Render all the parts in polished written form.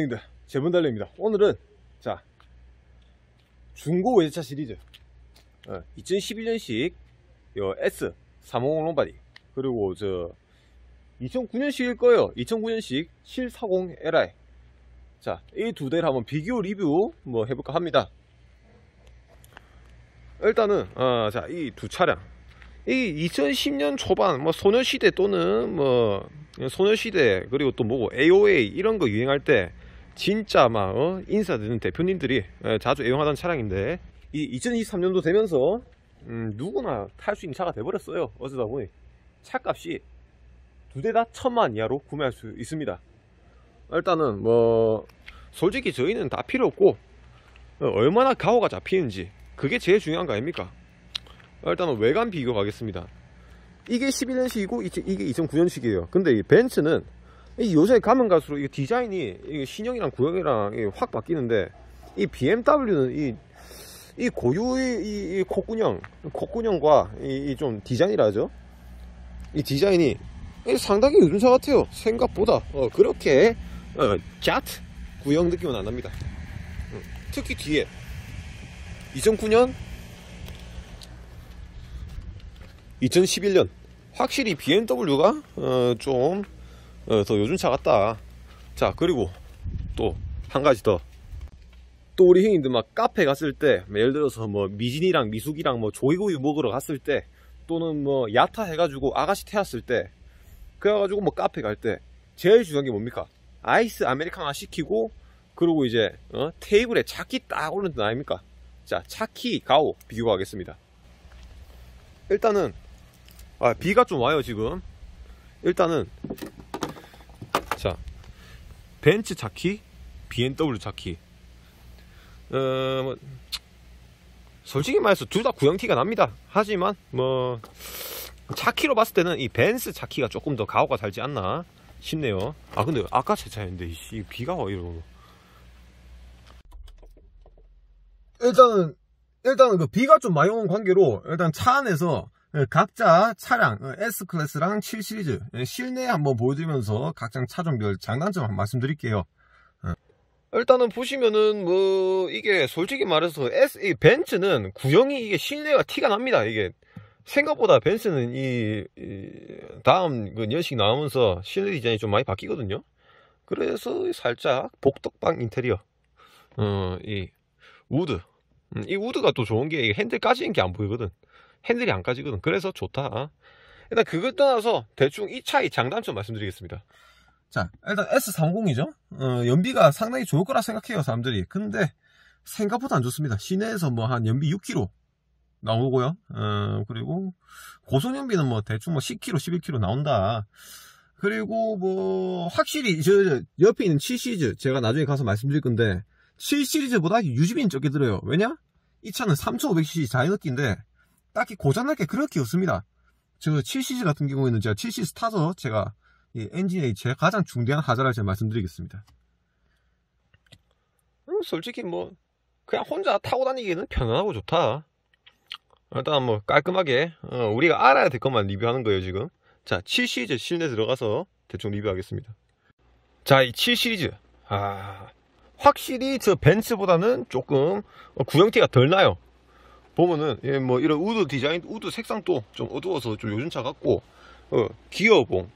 굿모닝들 재분달래입니다. 오늘은 자 중고 외제차 시리즈 2011년식 S350 롱바디, 그리고 저 2009년식일 거예요. 2009년식 740 Li. 자, 이 두 대를 한번 비교 리뷰 뭐 해볼까 합니다. 일단은 자, 이 두 차량, 이 2010년 초반 뭐 소녀시대 또는 뭐 소녀시대, 그리고 또 뭐고 AOA 이런 거 유행할 때 진짜 막 인사드리는 대표님들이 자주 애용하던 차량인데, 이 2023년도 되면서 누구나 탈 수 있는 차가 돼버렸어요. 어쩌다 보니 차값이 두 대 다 1000만 이하로 구매할 수 있습니다. 일단은 뭐 솔직히 저희는 다 필요 없고 얼마나 가오가 잡히는지 그게 제일 중요한 거 아닙니까? 일단은 외관 비교 가겠습니다. 이게 11년식이고 이게 2009년식이에요. 근데 이 벤츠는 요새 가면 갈수록 이 디자인이 이게 신형이랑 구형이랑 확 바뀌는데, 이 BMW는 이 고유의 이 콧구녕과 이 좀 디자인이라 하죠. 이 디자인이 상당히 요즘차 같아요. 생각보다 그렇게 짜트 구형 느낌은 안 납니다. 특히 뒤에 2009년 2011년 확실히 BMW가 좀 더 요즘차 같다. 자, 그리고 또 한 가지 더, 또 우리 형님들 막 카페 갔을 때 예를 들어서 뭐 미진이랑 미숙이랑 뭐 조이구이 먹으러 갔을 때, 또는 뭐 야타 해가지고 아가씨 태웠을 때, 그래가지고 뭐 카페 갈 때 제일 중요한 게 뭡니까? 아이스 아메리카노 시키고, 그리고 이제 테이블에 차키 딱 올리는 거 아닙니까? 자, 차키 가오 비교하겠습니다. 일단은 비가 좀 와요 지금. 일단은 자, 벤츠 차키, BMW 차키, 뭐 솔직히 말해서 둘 다 구형 티가 납니다. 하지만 뭐 차키로 봤을 때는 이 벤츠 차키가 조금 더 가오가 살지 않나 싶네요. 근데 아까 제 차였는데 비가 와 이러고. 일단은 그 비가 좀 많이 오는 관계로 일단 차 안에서 각자 차량 S클래스랑 7시리즈 실내 한번 보여드리면서 각자 차종별 장단점 한번 말씀드릴게요. 일단은 보시면은 뭐 이게 솔직히 말해서 이 벤츠는 구형이 이게 실내가 티가 납니다. 이게 생각보다 벤츠는 이 다음 그 년식 나오면서 실내 디자인이 좀 많이 바뀌거든요. 그래서 살짝 복덕방 인테리어, 이 우드, 이 우드가 또 좋은 게 핸들 까지는 게 안 보이거든. 핸들이 안 까지거든. 그래서 좋다. 일단 그것 떠나서 대충 이 차의 장단점 말씀드리겠습니다. 자, 일단 S30이죠. 연비가 상당히 좋을 거라 생각해요 사람들이. 근데 생각보다 안 좋습니다. 시내에서 뭐 한 연비 6km 나오고요. 그리고 고속연비는 뭐 대충 뭐 10km 11km 나온다. 그리고 뭐 확실히 저 옆에 있는 7시리즈 제가 나중에 가서 말씀드릴 건데, 7시리즈보다 유지비는 적게 들어요. 왜냐? 이 차는 3500cc 자연흡기인데 딱히 고장날 게 그렇게 없습니다. 저 7시리즈 같은 경우에는 제가 7시리즈 타서 제가 이 엔진의 제가 가장 중대한 하자를 제가 말씀드리겠습니다. 솔직히 뭐 그냥 혼자 타고 다니기에는 편안하고 좋다. 일단 뭐 깔끔하게 우리가 알아야 될 것만 리뷰하는 거예요 지금. 자, 7시리즈 실내 들어가서 대충 리뷰하겠습니다. 자, 이 7시리즈 확실히 저 벤츠보다는 조금 구형티가 덜 나요. 보면은 뭐 이런 우드 디자인, 우드 색상도 좀 어두워서 좀 요즘차 같고, 기어봉,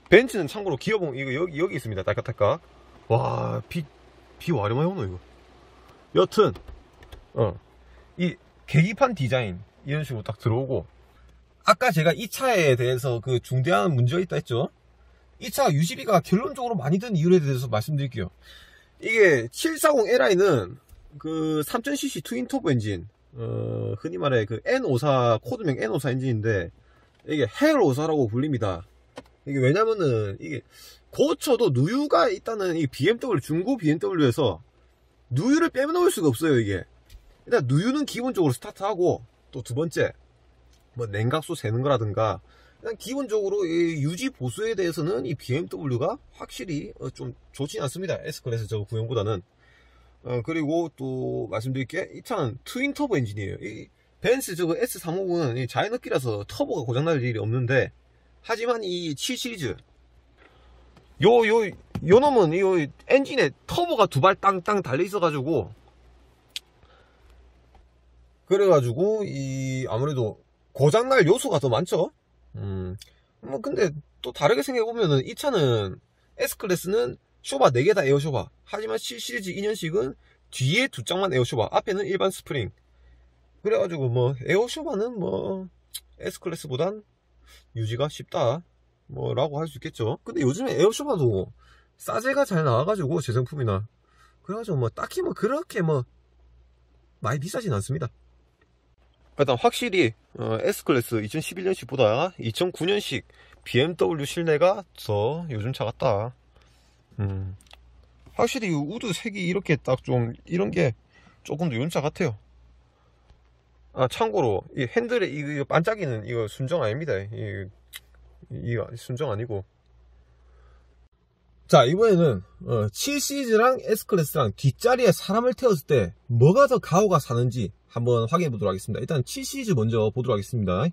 벤츠는 참고로 기어봉 이거 여기 있습니다. 딸깍딸깍. 와, 비 와려만 오노 이거. 여튼 이 계기판 디자인 이런 식으로 딱 들어오고, 아까 제가 이 차에 대해서 그 중대한 문제가 있다 했죠. 이 차 유지비가 결론적으로 많이 든 이유에 대해서 말씀드릴게요. 이게 740 Li는 그 3000cc 트윈 터보 엔진, 흔히 말해 그 N54 코드명 N54 엔진인데, 이게 헬54라고 불립니다. 이게 왜냐면은 이게 고쳐도 누유가 있다는 이 BMW, 중고 BMW에서 누유를 빼놓을 수가 없어요. 이게 일단 누유는 기본적으로 스타트하고, 또 두 번째 뭐 냉각수 새는 거라든가, 일단 기본적으로 이 유지 보수에 대해서는 이 BMW가 확실히 좀 좋진 않습니다. S클래스 저거 구형보다는. 그리고 또 말씀드릴 게, 이 차는 트윈 터보 엔진이에요. 이 벤츠 저거 S350은 자연흡기라서 터보가 고장날 일이 없는데, 하지만 이 7시리즈 요 놈은 이 엔진에 터보가 두 발 땅땅 달려 있어가지고, 그래가지고 이 아무래도 고장날 요소가 더 많죠. 뭐 근데 또 다르게 생각해보면은 이 차는 S클래스는 쇼바 4개 다 에어쇼바, 하지만 C 시리즈 2년식은 뒤에 두 짝만 에어쇼바, 앞에는 일반 스프링. 그래가지고 뭐 에어쇼바는 뭐 S클래스보단 유지가 쉽다 뭐 라고 할 수 있겠죠. 근데 요즘에 에어쇼바도 싸제가 잘 나와가지고 재생품이나, 그래가지고 뭐 딱히 뭐 그렇게 뭐 많이 비싸진 않습니다. 일단 확실히 S클래스 2011년식보다 2009년식 BMW 실내가 더 요즘 차 같다. 확실히 우드 색이 이렇게 딱 좀 이런게 조금 더 요즘 차 같아요. 아, 참고로 이 핸들에 이거 반짝이는 이거 순정 아닙니다. 이거 순정 아니고. 자, 이번에는 7시리즈랑 S클래스랑 뒷자리에 사람을 태웠을 때 뭐가 더 가오가 사는지 한번 확인해 보도록 하겠습니다. 일단 7시리즈 먼저 보도록 하겠습니다.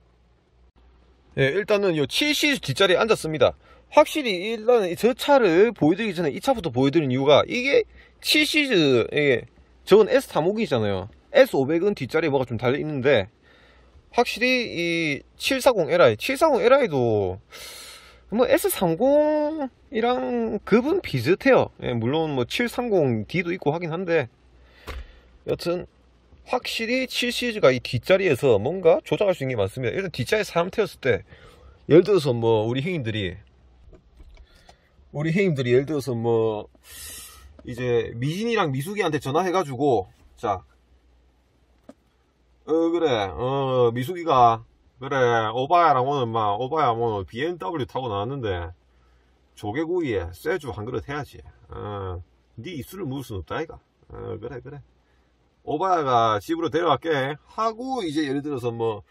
예, 일단은 이 7시리즈 뒷자리에 앉았습니다. 확실히 일단 저 차를 보여드리기 전에 이 차부터 보여드리는 이유가, 이게 7시리즈, 저건 S350이잖아요. S500은 뒷자리에 뭐가 좀 달려있는데, 확실히 이 740Li, 740Li도 뭐 S30이랑 급은 비슷해요. 예, 물론 뭐 730D도 있고 하긴 한데, 여튼 확실히 7시리즈가 이 뒷자리에서 뭔가 조작할 수 있는 게 많습니다. 일단 뒷자리에 사람 태웠을 때, 예를 들어서 뭐 우리 형님들이 예를 들어서 뭐 이제 미진이랑 미숙이한테 전화해가지고, 자, 그래, 미숙이가, 그래, 오바야랑 오늘 BMW 타고 나왔는데 조개구이에 쇠주 한 그릇 해야지. 네 입술을 묻을 순 없다 이가. 그래, 오바야가 집으로 데려갈게 하고, 이제 예를 들어서 뭐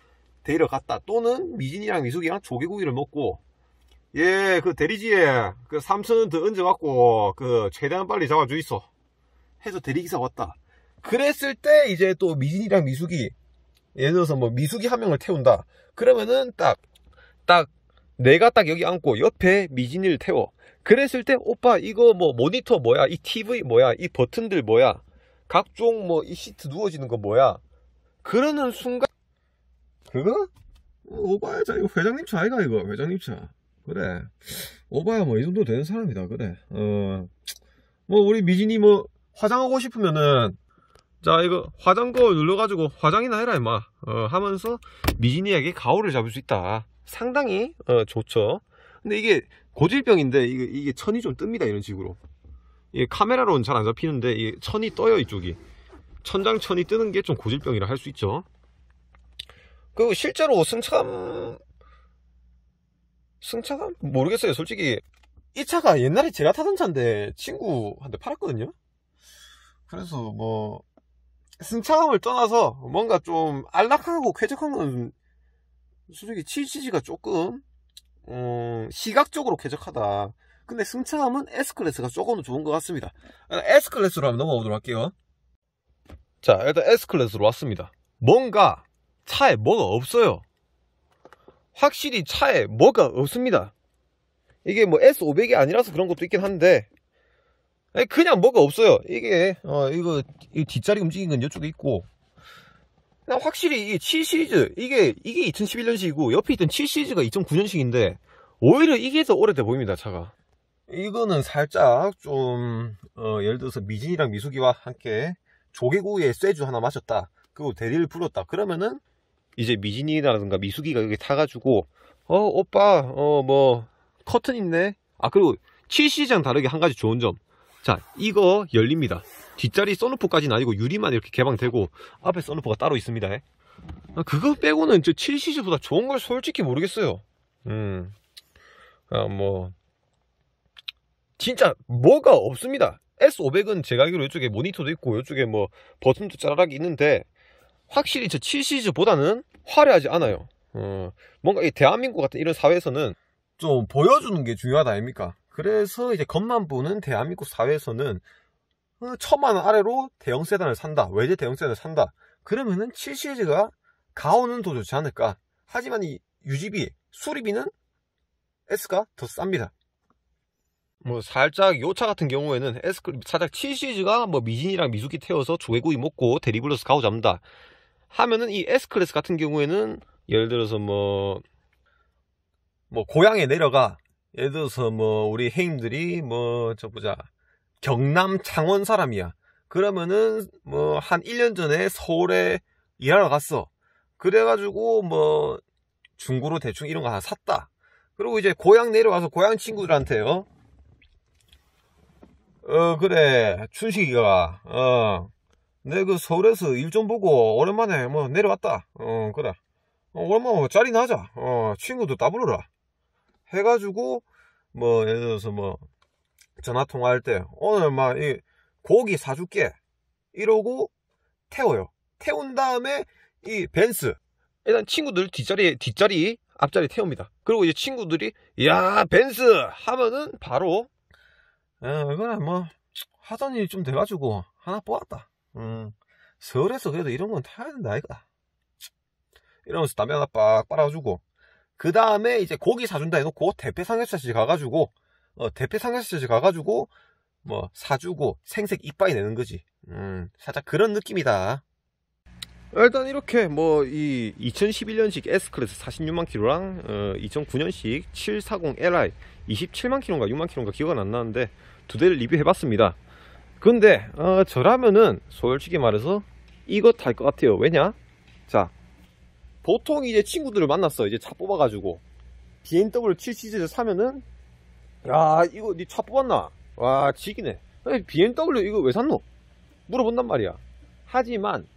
데려갔다, 또는 미진이랑 미숙이랑 조개구이를 먹고, 예, 그 대리지에 그 3,000원 더 얹어갖고 그 최대한 빨리 잡아주 있어 해서 대리기사 왔다. 그랬을 때 이제 또 미진이랑 미숙이, 예를 들어서 뭐 미숙이 한 명을 태운다. 그러면은 딱 내가 딱 여기 앉고 옆에 미진이를 태워. 그랬을 때 오빠 이거 뭐 모니터 뭐야, 이 TV 뭐야, 이 버튼들 뭐야, 각종 뭐 이 시트 누워지는 거 뭐야, 그러는 순간 그거? 오바야, 자 이거 회장님 차 아이가, 이거 회장님 차. 그래, 오바야 뭐 이 정도 되는 사람이다. 그래, 뭐 우리 미진이 뭐 화장하고 싶으면은, 자 이거 화장 거울 눌러가지고 화장이나 해라 임마 하면서 미진이에게 가오를 잡을 수 있다. 상당히 좋죠. 근데 이게 고질병인데, 이게 천이 좀 뜹니다. 이런 식으로 이게 카메라로는 잘 안 잡히는데 이게 천이 떠요. 이쪽이 천장 천이 뜨는 게 좀 고질병이라 할 수 있죠. 그리고 실제로 승차감 모르겠어요. 솔직히 이 차가 옛날에 제가 타던 차인데 친구한테 팔았거든요. 그래서 뭐 승차감을 떠나서 뭔가 좀 안락하고 쾌적한 건 솔직히 7시리즈가 조금 시각적으로 쾌적하다. 근데 승차감은 S클래스가 조금 더 좋은 것 같습니다. S클래스로 한번 넘어가 보도록 할게요. 자, 일단 S클래스로 왔습니다. 뭔가 차에 뭐가 없어요. 확실히 차에 뭐가 없습니다. 이게 뭐 S500이 아니라서 그런 것도 있긴 한데, 그냥 뭐가 없어요. 이게 이거 뒷자리 움직이는 건 이쪽에 있고, 그냥 확실히 이 7시리즈 이게 2011년식이고 옆에 있던 7시리즈가 2009년식인데 오히려 이게 더 오래돼 보입니다. 차가 이거는 살짝 좀 예를 들어서 미진이랑 미숙이와 함께 조개구이에 쇠주 하나 마셨다, 그리고 대리를 불렀다. 그러면은 이제 미진이라든가 미숙이가 여기 타가지고 오빠 뭐 커튼 있네. 아, 그리고 7시리즈랑 다르게 한 가지 좋은 점, 자 이거 열립니다. 뒷자리 선루프까지는 아니고 유리만 이렇게 개방되고 앞에 선루프가 따로 있습니다. 그거 빼고는 저 7시리즈보다 좋은 걸 솔직히 모르겠어요. 뭐 진짜 뭐가 없습니다. S500은 제가 알기로 이쪽에 모니터도 있고 이쪽에 뭐 버튼도 짜라락 있는데, 확실히 저 7시리즈보다는 화려하지 않아요. 뭔가 이 대한민국 같은 이런 사회에서는 좀 보여주는 게 중요하다 아닙니까? 그래서 이제 겉만 보는 대한민국 사회에서는 1,000만원 아래로 대형 세단을 산다, 외제 대형 세단을 산다, 그러면은 7시리즈가 가오는 더 좋지 않을까. 하지만 이 유지비, 수리비는 S가 더 쌉니다. 뭐 살짝 요 차 같은 경우에는 살짝 7시리즈가 뭐 미진이랑 미숙이 태워서 조개구이 먹고 대리 불러서 가오 잡는다 하면은, 이 S클래스 같은 경우에는 예를 들어서 뭐 고향에 내려가, 예를 들어서 뭐 우리 해임들이 뭐 저 보자 경남 창원 사람이야. 그러면은 뭐 한 1년 전에 서울에 일하러 갔어. 그래가지고 뭐 중고로 대충 이런 거 하나 샀다. 그리고 이제 고향 내려가서 고향 친구들한테요, 그래 춘식이가 내 그 서울에서 일 좀 보고 오랜만에 뭐 내려왔다. 그래 오랜만에 뭐 짤이나 하자. 친구도 따불러라 해가지고 뭐 예를 들어서 뭐 전화 통화할 때 오늘 막 이 고기 사줄게 이러고 태워요. 태운 다음에 이 벤츠 일단 친구들 뒷자리 앞자리 태웁니다. 그리고 이제 친구들이 야 벤츠 하면은 바로 이거는 뭐 하던 일이 좀 돼가지고 하나 뽑았다. 서울에서 그래도 이런 건 타야 된다 아이가 이러면서 담배 하나 빡 빨아주고, 그 다음에 이제 고기 사준다 해놓고 대패상해수시 가가지고 뭐 사주고 생색 이빠이 내는 거지. 살짝 그런 느낌이다. 일단 이렇게 뭐 이 2011년식 S클래스 46만 킬로랑 2009년식 740Li 27만 킬로인가 6만 킬로인가 기억은 안 나는데 두 대를 리뷰해봤습니다. 근데 저라면은 솔직히 말해서 이거 탈 것 같아요. 왜냐? 자, 보통 이제 친구들을 만났어. 이제 차 뽑아가지고 BMW 7시리즈 사면은 야 이거 니 차 뽑았나? 와 지기네. BMW 이거 왜 샀노? 물어본단 말이야. 하지만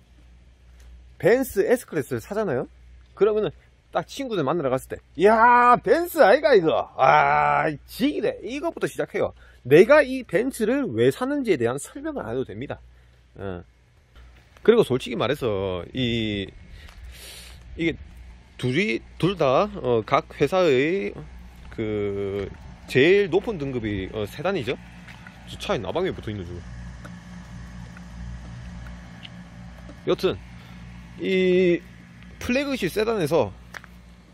벤츠 S클래스를 사잖아요. 그러면은 딱 친구들 만나러 갔을 때 야 벤츠 아이가 이거 지기네. 이것부터 시작해요. 내가 이 벤츠를 왜 사는지에 대한 설명을 안 해도 됩니다. 그리고 솔직히 말해서 이게 둘 다 각 회사의 그 제일 높은 등급이 세단이죠. 저 차에 나방에 붙어있는 줄. 여튼 이 플래그십 세단에서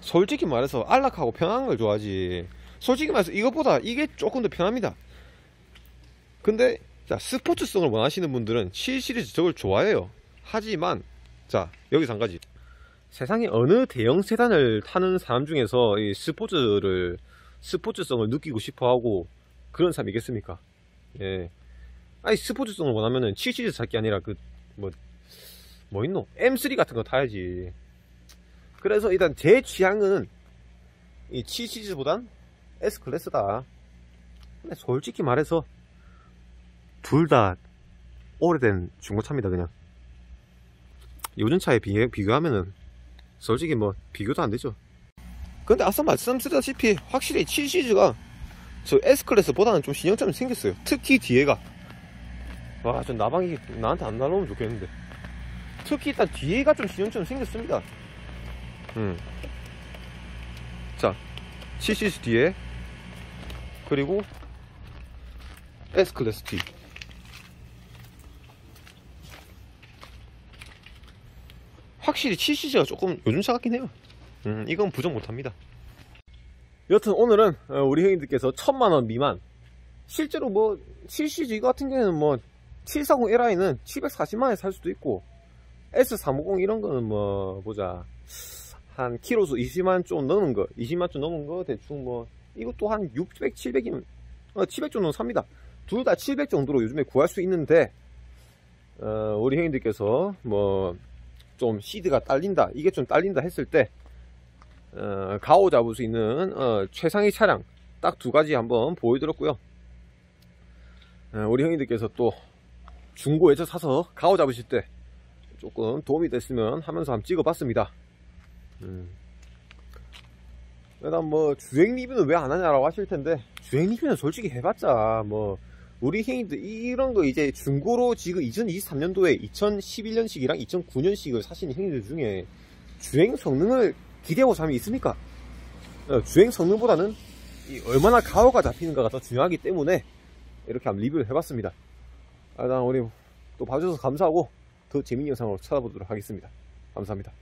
솔직히 말해서 안락하고 편안한 걸 좋아하지. 솔직히 말해서 이것보다 이게 조금 더 편합니다. 근데 자, 스포츠성을 원하시는 분들은 7시리즈 저걸 좋아해요. 하지만 자, 여기서 한 가지. 세상에 어느 대형 세단을 타는 사람 중에서 이 스포츠성을 느끼고 싶어 하고 그런 사람이겠습니까? 예. 아니 스포츠성을 원하면은 7시리즈 살 게 아니라 뭐 있노? M3 같은 거 타야지. 그래서 일단 제 취향은 이 7시리즈보단 S클래스다. 근데 솔직히 말해서 둘 다 오래된 중고차입니다. 그냥 요즘 차에 비교하면은 솔직히 뭐 비교도 안 되죠. 근데 아까 말씀드렸다시피 확실히 7시리즈가 저 S클래스보다는 좀 신형점이 생겼어요. 특히 뒤에가 와, 저 나방이 나한테 안 날아오면 좋겠는데. 특히 일단 뒤에가 좀 신형점이 생겼습니다. 자, 7시리즈 뒤에 그리고 S클래스 뒤. 확실히 7시리즈가 조금 요즘 차 같긴 해요. 이건 부정 못합니다. 여튼 오늘은 우리 형님들께서 1000만원 미만, 실제로 뭐 7시리즈 이거 같은 경우에는 뭐 740Li는 740만원에 살 수도 있고, S350 이런 거는 뭐 보자 한 키로수 20만 좀 넘은 거, 20만 좀 넘은 거 대충 뭐 이것도 한 600, 700이면 700 정도는 삽니다. 둘 다 700 정도로 요즘에 구할 수 있는데 우리 형님들께서 뭐 좀 시드가 딸린다, 이게 좀 딸린다 했을 때 가오 잡을 수 있는 최상위 차량 딱 두 가지 한번 보여드렸고요. 우리 형님들께서 또 중고에서 사서 가오 잡으실 때 조금 도움이 됐으면 하면서 한번 찍어봤습니다. 일단 뭐 주행 리뷰는 왜 안 하냐라고 하실 텐데, 주행 리뷰는 솔직히 해봤자 뭐 우리 형님들 이런 거 이제 중고로 지금 2023년도에 2011년식이랑 2009년식을 사시는 형님들 중에 주행 성능을 기대하고 사람이 있습니까? 주행 성능보다는 얼마나 가오가 잡히는가가 더 중요하기 때문에 이렇게 한번 리뷰를 해봤습니다. 일단 우리 또 봐주셔서 감사하고 더 재밌는 영상으로 찾아보도록 하겠습니다. 감사합니다.